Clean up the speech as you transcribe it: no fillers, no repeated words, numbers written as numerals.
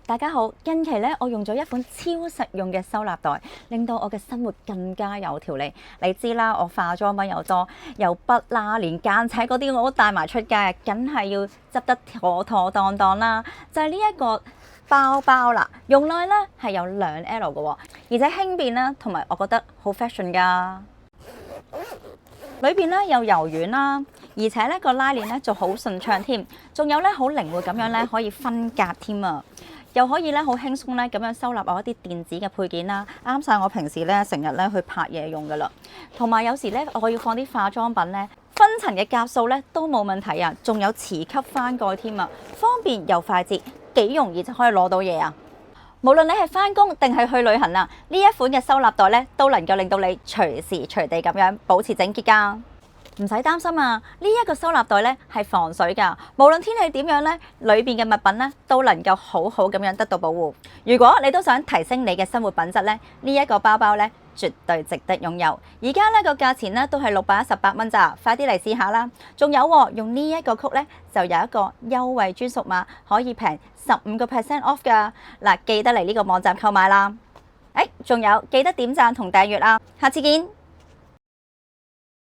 大家好，近期咧我用咗一款超實用嘅收納袋，令到我嘅生活更加有條理。你知啦，我化妝品又多，又筆啦，連間尺嗰啲我都帶埋出街，梗係要執得妥妥當當啦。就係呢一個包包啦，容量咧係有2L 嘅，而且輕便啦，同埋我覺得好 fashion 㗎。裏邊咧又柔軟啦，而且咧個拉鏈咧就好順暢添，仲有咧好靈活咁樣咧可以分隔添啊！又可以咧好輕鬆咧咁樣收納我一啲電子嘅配件啦，啱晒我平時咧成日咧去拍嘢用噶啦。同埋有時咧我要放啲化妝品咧，分層嘅夾數咧都冇問題啊，仲有磁吸翻蓋添啊，方便又快捷，幾容易就可以攞到嘢啊！無論你係返工定係去旅行啊，呢一款嘅收納袋咧都能夠令到你隨時隨地咁樣保持整潔㗎。唔使擔心啊！呢一個收納袋咧係防水㗎，無論天氣點樣咧，裏邊嘅物品咧都能夠好好咁樣得到保護。如果你都想提升你嘅生活品質咧，呢一個包包咧絕對值得擁有。而家呢個價錢咧都係618蚊咋，快啲嚟試下啦！仲有用呢一個曲咧就有一個優惠專屬碼，可以平15% off 㗎。嗱，記得嚟呢個網站購買啦！仲有記得點讚同訂閱啊！下次見。